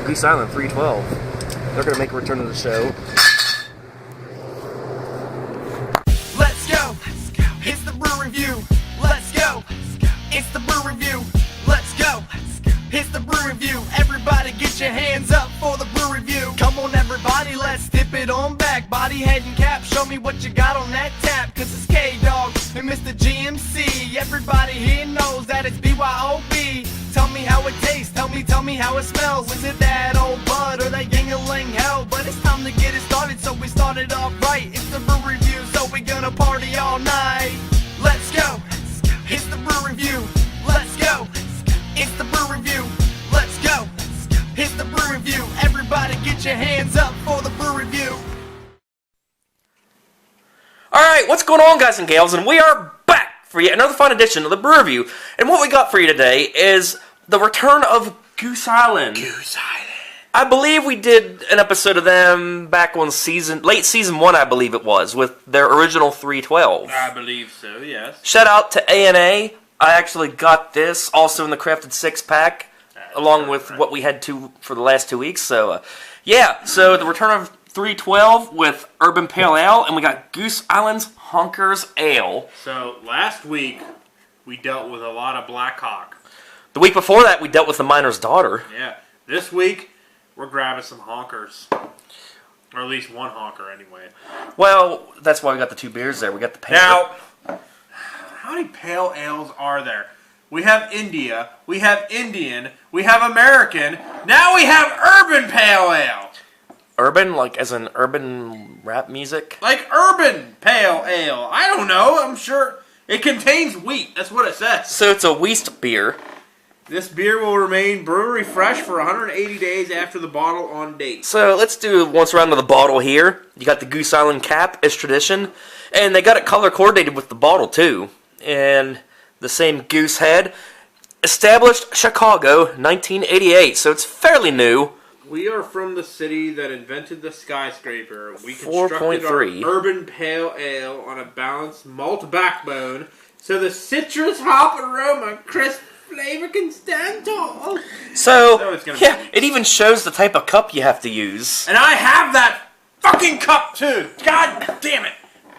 Goose Island 312. They're going to make a return to the show. Let's go. It's the Brew Review. Let's go. It's the Brew Review. Let's go. It's the Brew Review. Everybody get your hands up for the Brew Review. Come on everybody, let's dip it on back. Body, head, and cap, show me what you got on that tap. Cause it's K-Dog and Mr. GMC. Everybody here knows that it's BYOB. Tell me how it tastes, tell me how it smells. Is it that old bud or that Yingling hell? But it's time to get it started, so we started off right. It's the Brew Review, so we gonna party all night. Let's go. It's the Brew Review. Let's go. It's the Brew Review. Let's go. It's the Brew Review. Everybody get your hands up for the Brew Review. Alright, what's going on, guys and gals? And we are back for yet another fun edition of the Brew Review. And what we got for you today is the return of Goose Island. Goose Island. I believe we did an episode of them back on late season 1, I believe it was, with their original 312. I believe so, yes. Shout out to A&A. I actually got this also in the crafted 6-pack, along with what we had for the last 2 weeks. So, yeah, so the return of 312 with Urban Pale Ale, and we got Goose Island's Honkers Ale. So, last week, we dealt with a lot of Black Hawk. The week before that, we dealt with the Miner's Daughter. Yeah. This week, we're grabbing some honkers. Or at least one honker, anyway. Well, that's why we got the 2 beers there. We got the pale. Now, how many pale ales are there? We have India, we have Indian, we have American, now we have Urban Pale Ale! Urban, like as in urban rap music? Like Urban Pale Ale. I don't know, I'm sure it contains wheat. That's what it says. So it's a Wheat beer. This beer will remain brewery fresh for 180 days after the bottle on date. So let's do once around to the bottle here. You got the Goose Island cap, as tradition. And they got it color coordinated with the bottle too. And the same goose head. Established Chicago, 1988. So it's fairly new. We are from the city that invented the skyscraper. We constructed 4.3. our Urban Pale Ale on a balanced malt backbone, so the citrus hop aroma, crisp flavor can stand tall. So it's gonna yeah, be- it even shows the type of cup you have to use. And I have that fucking cup too. God damn it.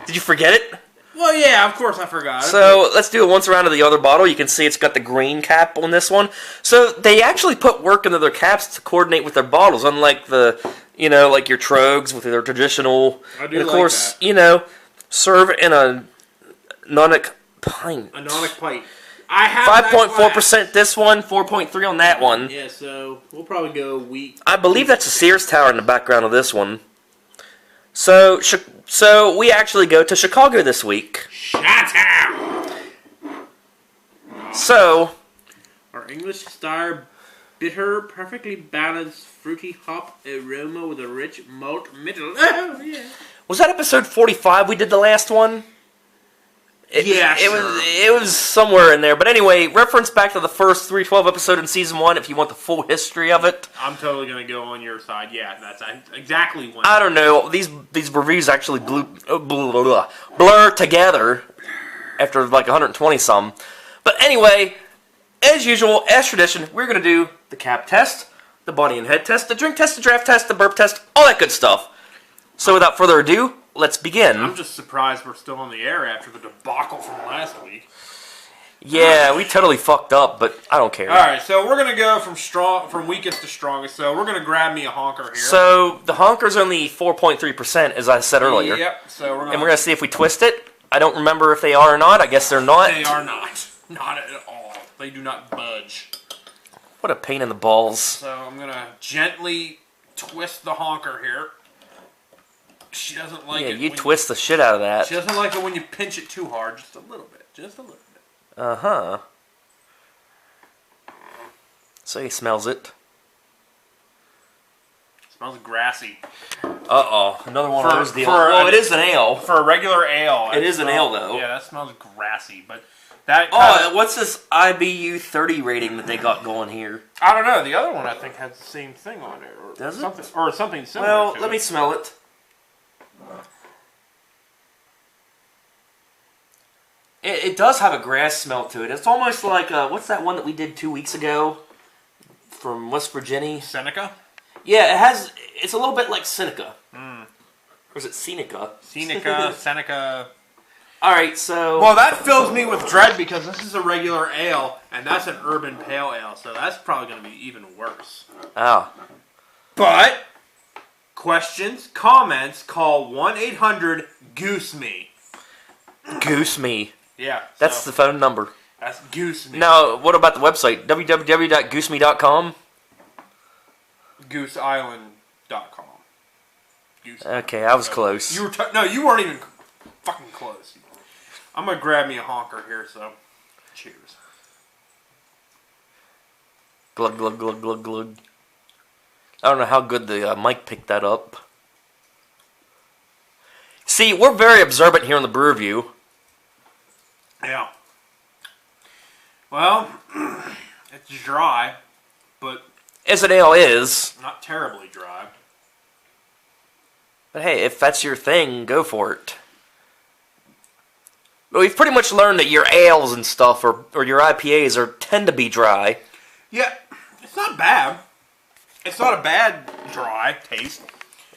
Did you forget it? Well, yeah, of course I forgot. So let's do it once around to the other bottle. You can see it's got the green cap on this one. So they actually put work into their caps to coordinate with their bottles, unlike the, like your Trogs with their traditional. I do and of like course, that. serve in a nonic pint. A nonic pint. I have 5.4% this one, 4.3 on that one. Yeah, so we'll probably go wheat. I believe that's a Sears Tower in the background of this one. So we actually go to Chicago this week. Chi-town! So Our English style bitter, perfectly balanced fruity hop aroma with a rich malt middle. Oh, yeah. was that episode 45 we did the last one? Sure. It was somewhere in there. But anyway, reference back to the first 312 episode in season 1 if you want the full history of it. I'm totally going to go on your side. Yeah, that's exactly when. I don't know. These reviews actually blur together after like 120 some. But anyway, as usual, as tradition, we're going to do the cap test, the body and head test, the drink test, the draft test, the burp test, all that good stuff. So without further ado, let's begin. I'm just surprised we're still on the air after the debacle from last week. Yeah, we totally fucked up, but I don't care. All right, so we're going to go from weakest to strongest. So we're going to grab me a honker here. So the honker's only 4.3%, as I said earlier. Yep, so we're And we're going to see if we twist it. I don't remember if they are or not. I guess they're not. They are not. Not at all. They do not budge. What a pain in the balls. So I'm going to gently twist the honker here. She doesn't like it. Yeah, you twist the shit out of that. She doesn't like it when you pinch it too hard. Just a little bit. Just a little bit. Uh-huh. So he smells it. Smells grassy. Uh-oh. Another one of those deals. Well, it is an ale. For a regular ale. It is an ale, though. Yeah, that smells grassy. But that. What's this IBU 30 rating that they got going here? I don't know. The other one I think has the same thing on it. Or Does it? something, or something similar. Well, to let me smell it. It does have a grass smell to it. It's almost like, what's that one that we did 2 weeks ago from West Virginia? Seneca? Yeah, it has. It's a little bit like Seneca. Or is it Seneca? Seneca. All right, so Well, that fills me with dread because this is a regular ale, and that's an urban pale ale, so that's probably going to be even worse. oh, But, questions, comments, call 1-800-GOOSE-ME. Goose Me. Yeah. That's the phone number. That's Goose Me. Now, what about the website? www.gooseme.com. GooseIsland.com. Goose. Okay, I was close. You were no, you weren't even fucking close. I'm gonna grab me a honker here, so cheers. Glug, glug, glug, glug, glug. I don't know how good the mic picked that up. See, we're very observant here on the Brew Review. Yeah. Well, it's dry, but As an ale is. not terribly dry. But hey, if that's your thing, go for it. But we've pretty much learned that your ales and stuff, or your IPAs, tend to be dry. Yeah, it's not bad. It's not a bad dry taste.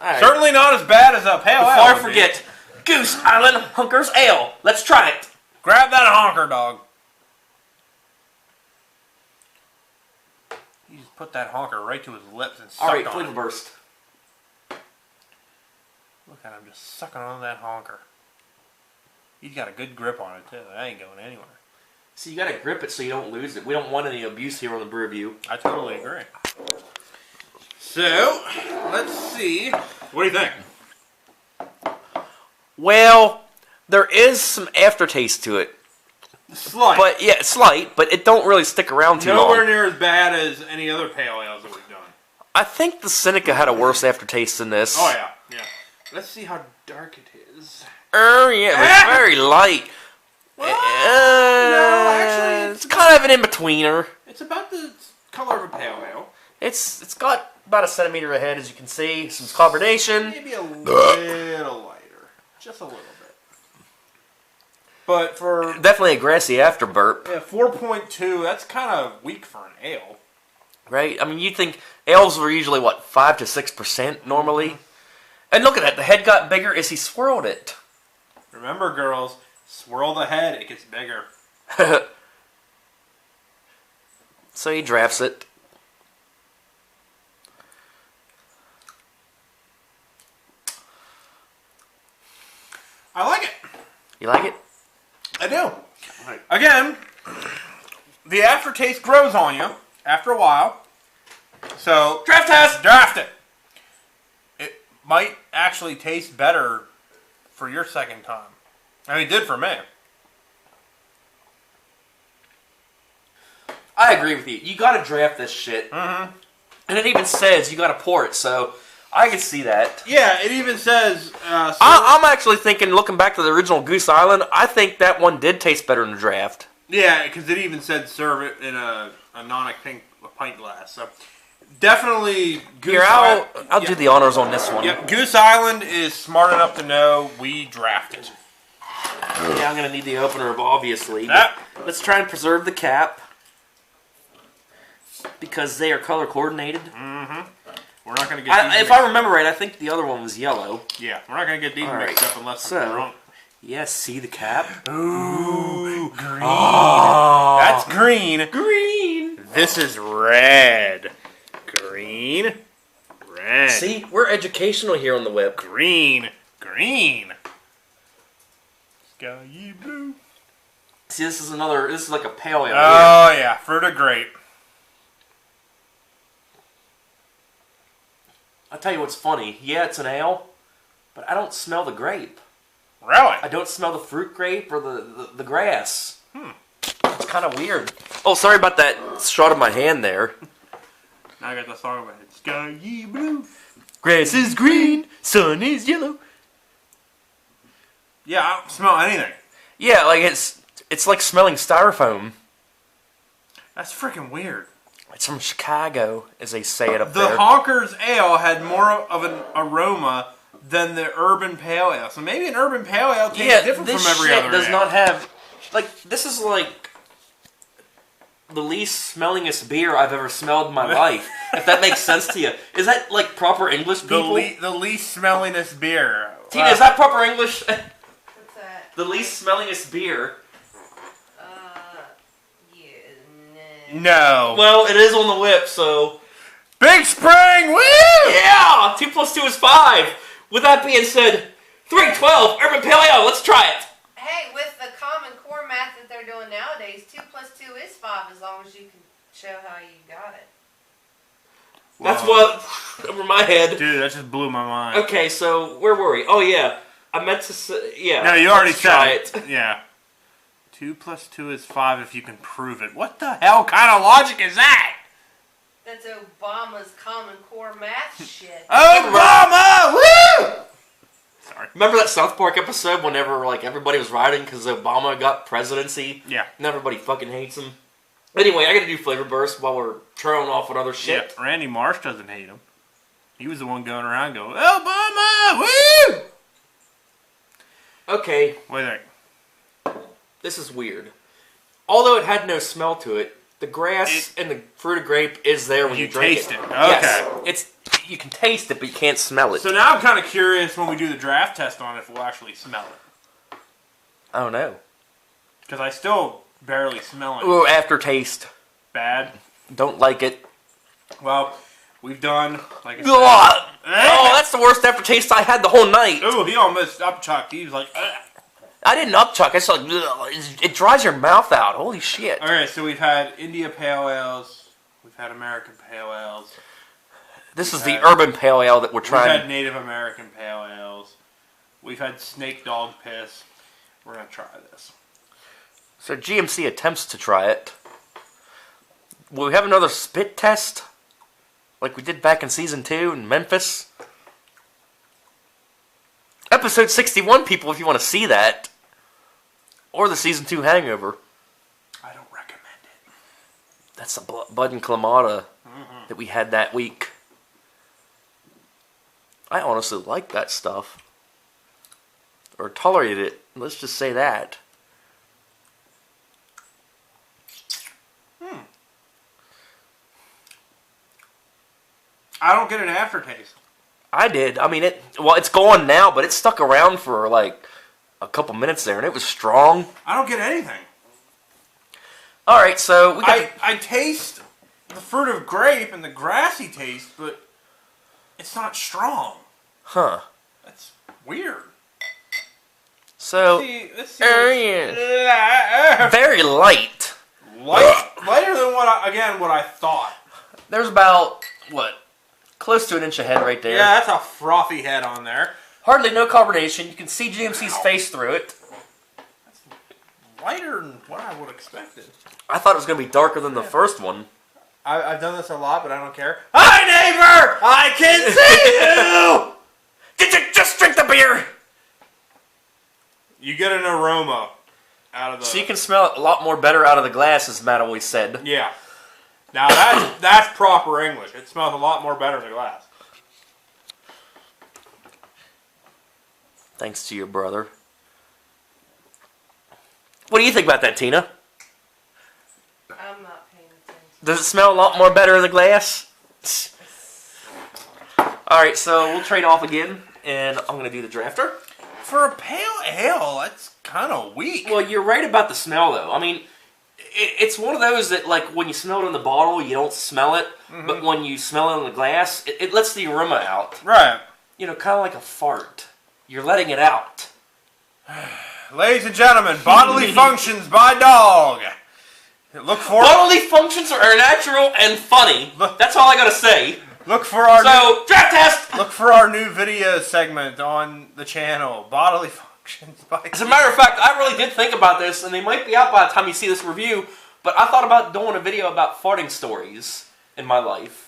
Right. Certainly not as bad as a pale ale. Before I would be. forget, Goose Island Honkers Ale. Let's try it. Grab that honker, dog. He just put that honker right to his lips and sucked All right, on flavor it. burst. Look at him just sucking on that honker. He's got a good grip on it, too. That ain't going anywhere. So you gotta grip it so you don't lose it. We don't want any abuse here on the Brew Review. I totally agree. So, let's see. What do you think? Well, there is some aftertaste to it. Slight. But yeah, slight, but it don't really stick around too Nowhere long. near as bad as any other pale ales that we've done. I think the Seneca had a worse aftertaste than this. Oh, yeah. Yeah. Let's see how dark it is. Yeah, it's very light. Well, no, actually, It's kind of an in-betweener. it's about the color of a pale ale. It's got about a centimeter ahead, as you can see. Some carbonation. Maybe a little lighter. Just a little bit. But for Definitely a grassy after burp, 4.2, that's kind of weak for an ale. right? I mean, you think ales were usually, 5 to 6% normally? And look at that. The head got bigger as he swirled it. Remember, girls, swirl the head, it gets bigger. So he drafts it. I like it. You like it? I do. Again, the aftertaste grows on you after a while. So, Draft test! draft it. It might actually taste better for your second time. I mean, it did for me. I agree with you. You gotta draft this shit. Mm-hmm. And it even says you gotta pour it, so I can see that. Yeah, it even says... I'm actually thinking, looking back to the original Goose Island, I think that one did taste better in the draft. yeah, because it even said serve it in a Nonic pint glass. So, definitely... Here, I'll do the honors on this one. Yep, Goose Island is smart enough to know we drafted. Yeah, I'm gonna need the opener, obviously. That- Let's try and preserve the cap. Because they are color coordinated. We're not going to get these If I remember right, I think the other one was yellow. Yeah, we're not going to get these All mixed right. up unless So- we're drunk. Yes, see the cap? Ooh, green. Oh. That's green. Green! This is red. Green. Red. See, we're educational here on the whip. Green. Green. Sky blue. See, this is like a pale ale here. Oh, yeah. Fruit of grape. I'll tell you what's funny. Yeah, it's an ale, but I don't smell the grape. Really? I don't smell the fruit grape or the grass. It's kind of weird. Oh, sorry about that shot of my hand there. Now I got the song about it. Sky blue. Grass is green, sun is yellow. Yeah, I don't smell anything. Yeah, like it's like smelling styrofoam. That's freaking weird. It's from Chicago, as they say it up The there. Honkers Ale had more of an aroma than the Urban Pale Ale. So maybe an Urban Pale Ale tastes different this from every shit other does ale. not have, like, this is like the least smellingest beer I've ever smelled in my life. If that makes sense to you. Is that like proper English, people? The least smellingest beer. Tina, is that proper English? What's that? The least smellingest beer. Yeah. No. Well, it is on the whip, so... Big Spring, woo! Yeah! 2 plus 2 is 5. With that being said, 312, Urban Pale Ale, let's try it. Hey, with the Common Core math that they're doing nowadays, 2 plus 2 is 5 as long as you can show how you got it. That's what, over my head. Dude, that just blew my mind. Okay, so where were we? Oh, yeah. I meant to say, yeah. No, you already let's try said it. Yeah. 2 plus 2 is 5 if you can prove it. What the hell kind of logic is that? That's Obama's Common Core math shit. Obama! Woo! Sorry. Remember that South Park episode whenever like everybody was rioting because Obama got presidency? Yeah. And everybody fucking hates him. Anyway, I gotta do flavor burst while we're trailing off with other shit. Yeah, Randy Marsh doesn't hate him. He was the one going around going, Obama! Woo! Okay, What do you think? this is weird. Although it had no smell to it, the grass and the fruit of grape is there when you drink taste it. Okay. Yes, you can taste it, but you can't smell it. So now I'm kind of curious when we do the draft test on it if we'll actually smell it. I don't know. Because I still barely smell it. Ooh, aftertaste. Bad. Don't like it. Well, we've done, like I said. Ugh. Oh, that's the worst aftertaste I had the whole night. Ooh, he almost upchucked. He was like, ugh. I didn't upchuck. It's like, ugh, it dries your mouth out. Holy shit. Alright, so we've had India Pale Ales. We've had American Pale Ales. This is the urban pale ale that we're We've trying. had Native American Pale Ales. We've had Snake Dog Piss. We're going to try this. So GMC attempts to try it. Will we have another spit test? Like we did back in Season 2 in Memphis? Episode 61, people, if you want to see that. Or the Season 2 hangover. I don't recommend it. That's the Bud and Clamato that we had that week. I honestly like that stuff. Or tolerated it. Let's just say that. I don't get an aftertaste. I did. I mean, it's gone now, but it stuck around for like a couple minutes there, and it was strong. I don't get anything. All right, so we got. I taste the fruit of grape and the grassy taste, but it's not strong. Huh. That's weird. So, Let's see what very light. lighter than what I thought. There's about, what, close to an inch of head right there. Yeah, that's a frothy head on there. Hardly no carbonation. You can see GMC's face through it. That's lighter than what I would have expected. I thought it was going to be darker than the first one. I've done this a lot, but I don't care. Hi, neighbor! I can see you! Just drink the beer! You get an aroma out of the... So you can smell it a lot more better out of the glass, as Matt always said. Yeah. Now, that's proper English. It smells a lot more better in the glass. Thanks to your brother. What do you think about that, Tina? I'm not paying attention. Does it smell a lot more better in the glass? Alright, so we'll trade off again, and I'm going to do the drafter. For a pale ale, that's kind of weak. Well, you're right about the smell, though. I mean, it's one of those that, like, when you smell it in the bottle, you don't smell it. But when you smell it in the glass, it lets the aroma out. Right. You know, kind of like a fart. You're letting it out. Ladies and gentlemen, bodily functions by dog. Look for Bodily functions are natural and funny. That's all I gotta say. Look for our draft test! look for our new video segment on the channel. Bodily functions by. As a matter of fact, I really did think about this, and they might be out by the time you see this review, but I thought about doing a video about farting stories in my life.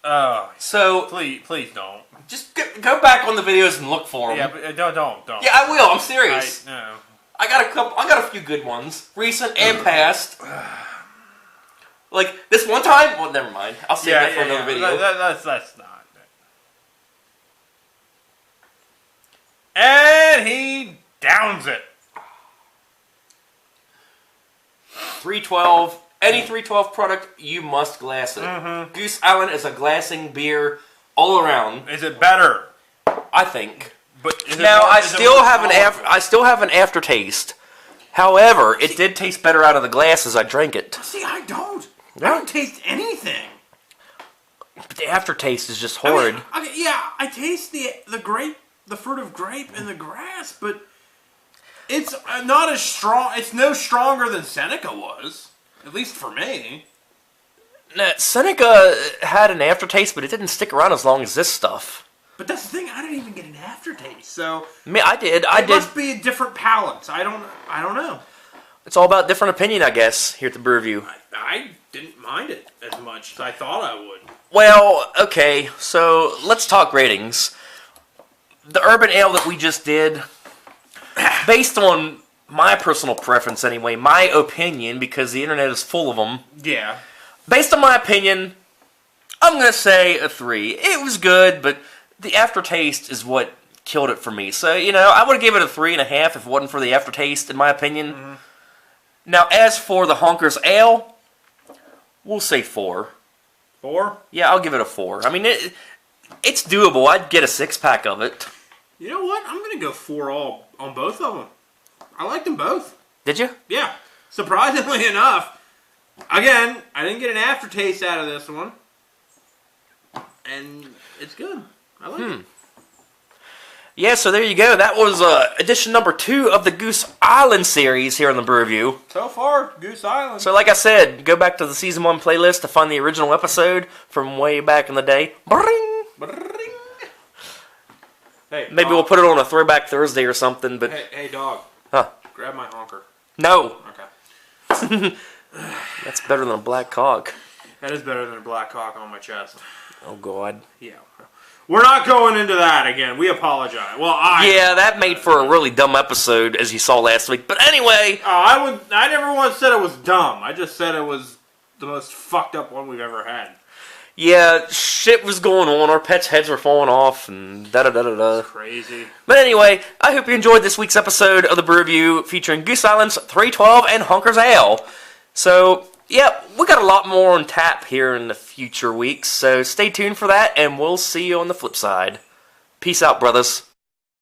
Oh, So, please don't. just go back on the videos and look for them. Yeah, but don't. Yeah, I will. I'm serious. No. I got a few good ones, recent and past. Like this one time. Well, never mind. I'll save that for another video. That's not. And he downs it. 312 Any 312 product, you must glass it. Goose Island is a glassing beer all around. Is it better? I think. But is it Now more- I is it still more have an tolerable? I still have an aftertaste. However, it did taste better out of the glass as I drank it. See, I don't. Yeah. I don't taste anything. But the aftertaste is just I mean, horrid. okay, yeah, I taste the grape, the fruit of grape and the grass, but it's not as strong. It's no stronger than Seneca was, at least for me. Now, Seneca had an aftertaste, but it didn't stick around as long as this stuff. But that's the thing. I didn't even get an aftertaste, so I mean, I did. it must be a different palate. I don't know. It's all about different opinion, I guess, here at the Brew Review. I didn't mind it as much as I thought I would. Well, okay, so let's talk ratings. The Urban Ale that we just did, based on my personal preference anyway, my opinion, because the internet is full of them, Yeah. based on my opinion, I'm going to say a 3. It was good, but the aftertaste is what killed it for me. So, I would have given it a 3.5 if it wasn't for the aftertaste, in my opinion. Now, as for the Honkers Ale, we'll say 4. 4? Yeah, I'll give it a 4. I mean, it's doable. I'd get a 6-pack of it. You know what? I'm gonna go 4 all on both of them. I like them both. Did you? Yeah. Surprisingly enough, again, I didn't get an aftertaste out of this one, and it's good. I like it. Yeah, so there you go. That was edition number 2 of the Goose Island series here on the Brew Review. So far, Goose Island. So like I said, go back to the Season 1 playlist to find the original episode from way back in the day. Bring! Hey, Maybe dog. we'll put it on a Throwback Thursday or something, but... Hey, dog. Huh. Grab my honker. No! Okay. That's better than a black cock. That is better than a black cock on my chest. Oh, God. Yeah. We're not going into that again. We apologize. Well, Yeah, that made for a really dumb episode, as you saw last week. But anyway... I never once said it was dumb. I just said it was the most fucked up one we've ever had. Yeah, shit was going on. Our pets' heads were falling off, and da-da-da-da-da. Crazy. But anyway, I hope you enjoyed this week's episode of the Brew Review featuring Goose Island's 312 and Honkers Ale. So, yeah, we got a lot more on tap here in the future weeks, so stay tuned for that, and we'll see you on the flip side. Peace out, brothers.